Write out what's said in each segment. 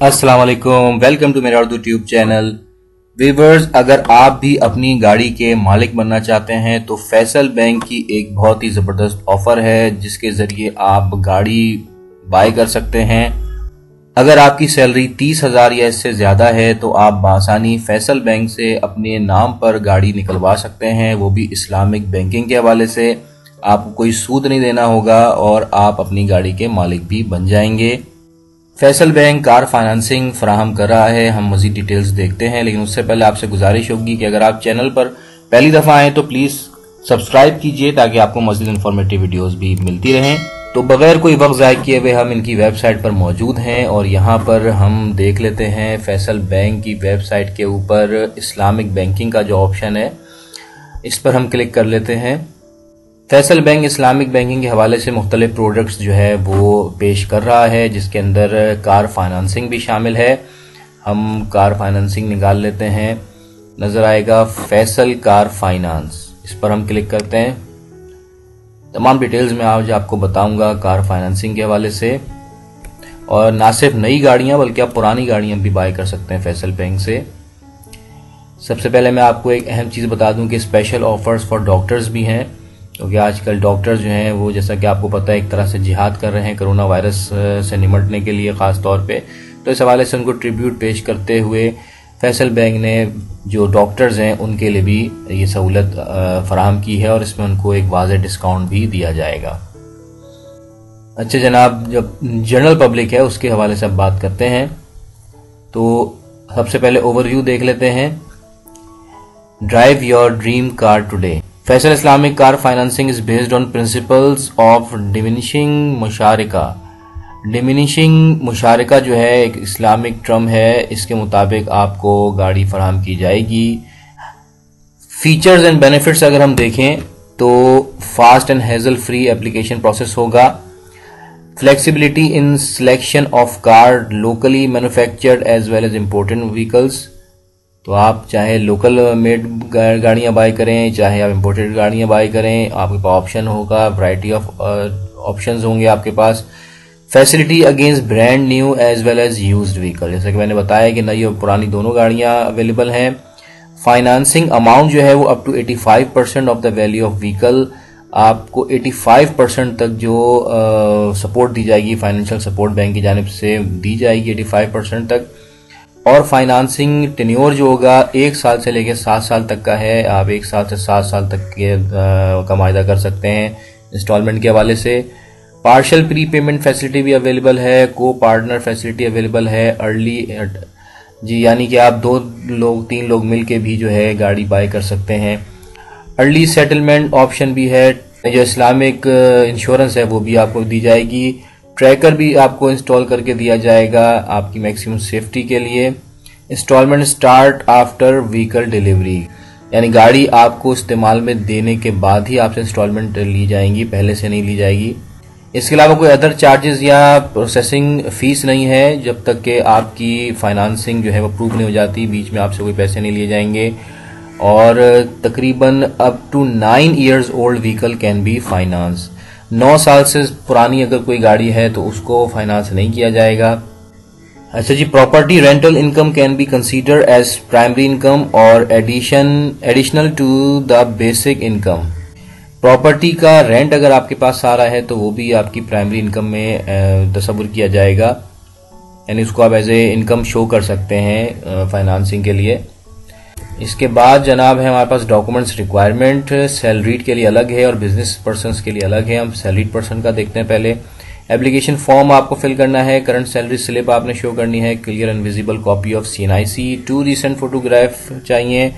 अस्सलाम वालेकुम, welcome to मेरा उर्दू ट्यूब चैनल। व्यूअर्स, अगर आप भी अपनी गाड़ी के मालिक बनना चाहते हैं तो फैसल बैंक की एक बहुत ही ज़बरदस्त ऑफ़र है जिसके ज़रिए आप गाड़ी बाय कर सकते हैं। अगर आपकी सैलरी 30,000 या इससे ज़्यादा है तो आप बआसानी फैसल बैंक से अपने नाम पर गाड़ी निकलवा सकते हैं, वो भी इस्लामिक बैंकिंग के हवाले से। आपको कोई सूद नहीं देना होगा और आप अपनी गाड़ी के मालिक भी बन जाएंगे। फैसल बैंक कार फाइनेंसिंग फराहम कर रहा है। हम मजीद डिटेल्स देखते हैं, लेकिन उससे पहले आपसे गुजारिश होगी कि अगर आप चैनल पर पहली दफ़ा आए तो प्लीज़ सब्सक्राइब कीजिए ताकि आपको मजीद इंफॉर्मेटिव वीडियोस भी मिलती रहें। तो बगैर कोई वक्त ज़ाय किए हुए हम इनकी वेबसाइट पर मौजूद हैं और यहाँ पर हम देख लेते हैं फैसल बैंक की वेबसाइट के ऊपर इस्लामिक बैंकिंग का जो ऑप्शन है इस पर हम क्लिक कर लेते हैं। फैसल बैंक इस्लामिक बैंकिंग के हवाले से मुख्तलिफ प्रोडक्ट्स जो है वो पेश कर रहा है, जिसके अंदर कार फाइनेंसिंग भी शामिल है। हम कार फाइनेंसिंग निकाल लेते हैं, नज़र आएगा फैसल कार फाइनेंस, इस पर हम क्लिक करते हैं। तमाम डिटेल्स मैं आज आपको बताऊंगा कार फाइनेंसिंग के हवाले से, और ना सिर्फ नई गाड़ियां बल्कि आप पुरानी गाड़ियां भी बाय कर सकते हैं फैसल बैंक से। सबसे पहले मैं आपको एक अहम चीज़ बता दूं कि स्पेशल ऑफर्स फॉर डॉक्टर्स भी हैं, क्योंकि आजकल डॉक्टर्स जो हैं वो, जैसा कि आपको पता है, एक तरह से जिहाद कर रहे हैं कोरोना वायरस से निपटने के लिए ख़ास तौर पे। तो इस हवाले से उनको ट्रिब्यूट पेश करते हुए फैसल बैंक ने जो डॉक्टर्स हैं उनके लिए भी ये सहूलत फराहम की है और इसमें उनको एक वाज़ेह डिस्काउंट भी दिया जाएगा। अच्छा जनाब, जब जनरल पब्लिक है उसके हवाले से अब बात करते हैं। तो सबसे पहले ओवरव्यू देख लेते हैं। Drive your dream car today. Faysal Islamic car financing is based on principles of diminishing मुशारिका। डिमिनिशिंग मुशारिका जो है एक इस्लामिक टर्म है, इसके मुताबिक आपको गाड़ी फराहम की जाएगी। फीचर्स एंड बेनिफिट्स अगर हम देखें तो fast and hassle free application process होगा। Flexibility in selection of car locally manufactured as well as imported vehicles. तो आप चाहे लोकल मेड गाड़ियां बाय करें, चाहे आप इंपोर्टेड गाड़ियां बाय करें, आपके पास ऑप्शन होगा, वैरायटी ऑफ ऑप्शंस होंगे आपके पास। Facility against brand new as well as used vehicle, जैसा कि मैंने बताया कि नई और पुरानी दोनों गाड़ियां अवेलेबल हैं। फाइनेंसिंग अमाउंट जो है वो up to 85% of the value of vehicle, आपको 85% तक जो सपोर्ट दी जाएगी, फाइनेंशियल सपोर्ट बैंक की जानिब से दी जाएगी 85% तक। और फाइनेंसिंग टेन्योर जो होगा 1 साल से लेकर 7 साल तक का है। आप 1 साल से 7 साल तक के का मायदा कर सकते हैं इंस्टॉलमेंट के हवाले से। पार्शियल प्री पेमेंट फैसिलिटी भी अवेलेबल है, को पार्टनर फैसिलिटी अवेलेबल है, अर्ली जी यानी कि आप 2 लोग 3 लोग मिल के भी जो है गाड़ी बाय कर सकते हैं। अर्ली सेटलमेंट ऑप्शन भी है। जो इस्लामिक इंश्योरेंस है वो भी आपको दी जाएगी। ट्रैकर भी आपको इंस्टॉल करके दिया जाएगा आपकी मैक्सिमम सेफ्टी के लिए। Instalment start after vehicle delivery, यानी गाड़ी आपको इस्तेमाल में देने के बाद ही आपसे इंस्टॉलमेंट ली जाएंगी, पहले से नहीं ली जाएगी। इसके अलावा कोई अदर चार्जेस या प्रोसेसिंग फीस नहीं है जब तक कि आपकी फाइनेंसिंग जो है वो अप्रूव नहीं हो जाती, बीच में आपसे कोई पैसे नहीं लिए जाएंगे। और तकरीबन up to 9 years old vehicle can be finance. 9 साल से पुरानी अगर कोई गाड़ी है तो उसको फाइनेंस नहीं किया जाएगा। अच्छा जी, property rental income can be consider as primary income और additional to the basic income. Property का रेंट अगर आपके पास आ रहा है तो वो भी आपकी प्राइमरी इनकम में तस्वुर किया जाएगा, यानी उसको आप एज ए इनकम शो कर सकते हैं फाइनेंसिंग के लिए। इसके बाद जनाब है हमारे पास डॉक्यूमेंट्स रिक्वायरमेंट। सैलरीड के लिए अलग है और बिजनेस पर्सनस के लिए अलग है। हम सैलरीड पर्सन का देखते हैं पहले। एप्लीकेशन फॉर्म आपको फिल करना है, करंट सैलरी स्लिप आपने शो करनी है, clear and visible copy of CNIC, 2 recent photograph चाहिए,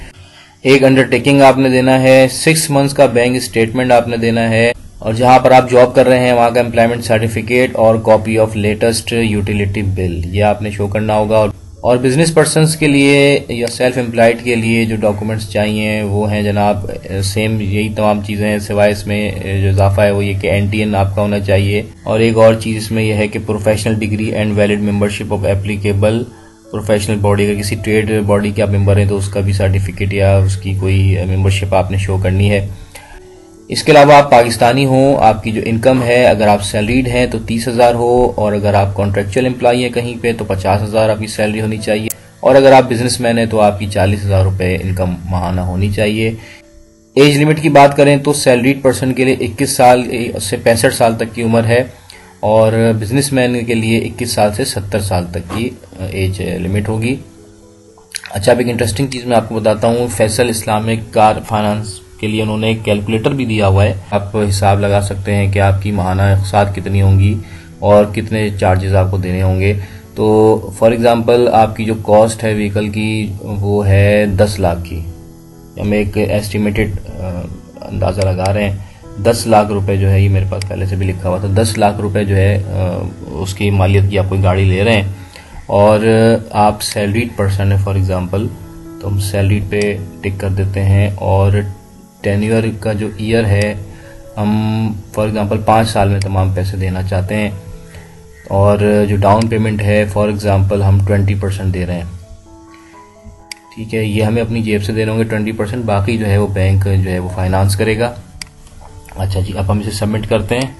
एक अंडरटेकिंग आपने देना है, 6 मंथ्स का बैंक स्टेटमेंट आपने देना है, और जहां पर आप जॉब कर रहे हैं वहां का एम्प्लॉयमेंट सर्टिफिकेट और copy of latest utility bill, ये आपने शो करना होगा। और बिजनेस पर्सनस के लिए या सेल्फ एम्प्लॉयड के लिए जो डॉक्यूमेंट्स चाहिए वो हैं जनाब सेम यही तमाम चीज़ें हैं, सिवाय इसमें जो इजाफा है वो ये कि NTN आपका होना चाहिए। और एक और चीज़ इसमें यह है कि professional degree and valid membership of applicable professional body, अगर किसी ट्रेड बॉडी के आप मेंबर हैं तो उसका भी सर्टिफिकेट या उसकी कोई मेंबरशिप आपने शो करनी है। इसके अलावा आप पाकिस्तानी हो, आपकी जो इनकम है अगर आप सैलरीड हैं तो 30,000 हो, और अगर आप कॉन्ट्रेक्चुअल एम्प्लॉई हैं कहीं पे तो 50,000 आपकी सैलरी होनी चाहिए, और अगर आप बिजनेसमैन हैं तो आपकी 40,000 रुपए इनकम माहाना होनी चाहिए। एज लिमिट की बात करें तो सैलरीड पर्सन के लिए 21 साल से 65 साल तक की उम्र है, और बिजनेसमैन के लिए 21 साल से 70 साल तक की एज लिमिट होगी। अच्छा, अब एक इंटरेस्टिंग चीज़ मैं आपको बताता हूँ। फैसल इस्लामिक कार फाइनेंस के लिए उन्होंने एक कैलकुलेटर भी दिया हुआ है। आप हिसाब लगा सकते हैं कि आपकी माहाना अक़सात कितनी होंगी और कितने चार्जेस आपको देने होंगे। तो फॉर एग्जांपल आपकी जो कॉस्ट है व्हीकल की वो है 10 लाख की। हम एक एस्टिमेटेड अंदाज़ा लगा रहे हैं। 10 लाख रुपए जो है, ये मेरे पास पहले से भी लिखा हुआ था, 10 लाख रुपए जो है उसकी मालियत की आप कोई गाड़ी ले रहे हैं, और आप सैलरीड पर्सन है फॉर एग्जांपल, तो हम सैलरीड पे टिक कर देते हैं, और टेन्योर का जो ईयर है हम फॉर एग्जांपल 5 साल में तमाम पैसे देना चाहते हैं, और जो डाउन पेमेंट है फॉर एग्जांपल हम 20% दे रहे हैं। ठीक है, ये हमें अपनी जेब से देने होंगे 20%, बाकी जो है वो बैंक जो है वो फाइनेंस करेगा। अच्छा जी, अब हम इसे सबमिट करते हैं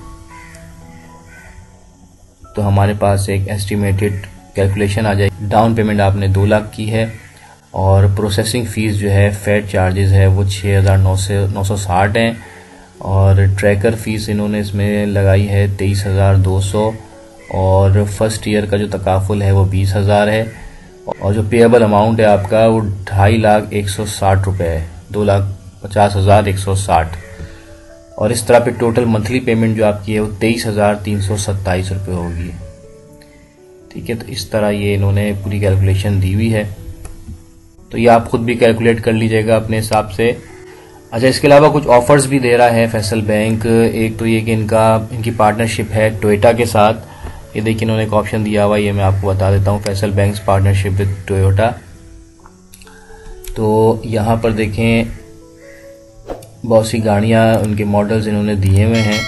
तो हमारे पास एक एस्टिमेटेड कैलकुलेशन आ जाएगी। डाउन पेमेंट आपने 2 लाख की है, और प्रोसेसिंग फ़ीस जो है फेड चार्जेस है वो 6,960 हैं, और ट्रैकर फ़ीस इन्होंने इसमें लगाई है 23,200, और फर्स्ट ईयर का जो तकाफुल है वो 20,000 है, और जो पेएबल अमाउंट है आपका वो 2,50,160 रुपये है, 2,50,160, और इस तरह पे टोटल मंथली पेमेंट जो आपकी है वो 23,327 रुपये होगी। ठीक है, तो इस तरह ये इन्होंने पूरी कैलकुलेशन दी हुई है, तो ये आप खुद भी कैलकुलेट कर लीजिएगा अपने हिसाब से। अच्छा, इसके अलावा कुछ ऑफर्स भी दे रहा है फैसल बैंक। एक तो ये कि इनकी पार्टनरशिप है टोयोटा के साथ। ये देखिए इन्होंने एक ऑप्शन दिया हुआ है, ये मैं आपको बता देता हूँ, Faisal bank partnership with Toyota. तो यहाँ पर देखें बहुत सी गाड़ियाँ, उनके मॉडल्स इन्होंने दिए हुए हैं।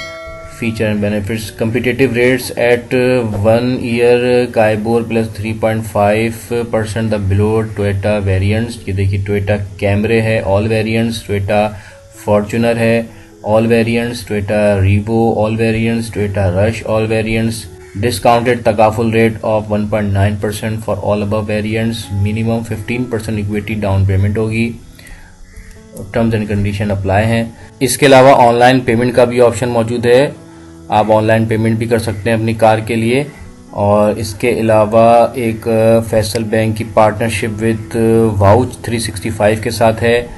Feature and benefits, competitive rates eight 1 year KIBOR plus 3.5% the below Toyota variants. ये देखिए टोयोटा कैमरे है ऑल वेरिएंट्स, टोयोटा फॉर्च्यूनर है all variants, Toyota Revo all variants, Toyota rush all variants. Discounted takaful rate of 1.9% for all above variants. Minimum 15% equity down payment होगी। Terms and condition apply हैं। इसके अलावा online payment का भी option मौजूद है, आप ऑनलाइन पेमेंट भी कर सकते हैं अपनी कार के लिए। और इसके अलावा एक फैसल बैंक की पार्टनरशिप विद वाउच 365 के साथ है।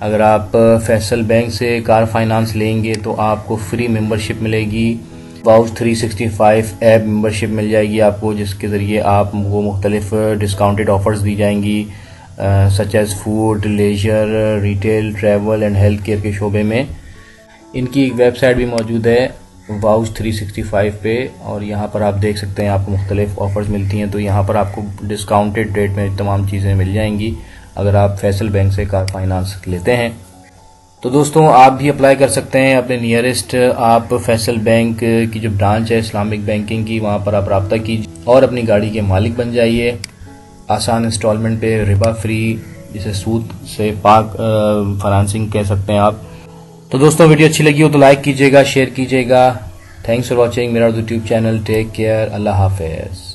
अगर आप फैसल बैंक से कार फाइनेंस लेंगे तो आपको फ्री मेंबरशिप मिलेगी। वाउच 365 ऐप मेंबरशिप मिल जाएगी आपको, जिसके ज़रिए आप वो मुख्तलिफ डिस्काउंटेड ऑफर्स दी जाएंगी, such as food, leisure, retail, travel and health care के शोबे में। इनकी एक वेबसाइट भी मौजूद है वाउच 365 पे, और यहाँ पर आप देख सकते हैं आपको मुख्तलिफ ऑफर्स मिलती हैं। तो यहाँ पर आपको डिस्काउंटेड रेट में तमाम चीज़ें मिल जाएंगी अगर आप फैसल बैंक से कार फाइनेंस लेते हैं। तो दोस्तों आप भी अप्लाई कर सकते हैं अपने नियरेस्ट, आप फैसल बैंक की जो ब्रांच है इस्लामिक बैंकिंग की, वहाँ पर आप रब्ता कीजिए और अपनी गाड़ी के मालिक बन जाइए। आसान इंस्टॉलमेंट पे, रिबा फ्री, जिसे सूद से पाक फाइनेंसिंग कह सकते हैं आप। तो दोस्तों वीडियो अच्छी लगी हो तो लाइक कीजिएगा, शेयर कीजिएगा। थैंक्स फॉर वॉचिंग मेरा यूट्यूब चैनल। टेक केयर, अल्लाह हाफिज।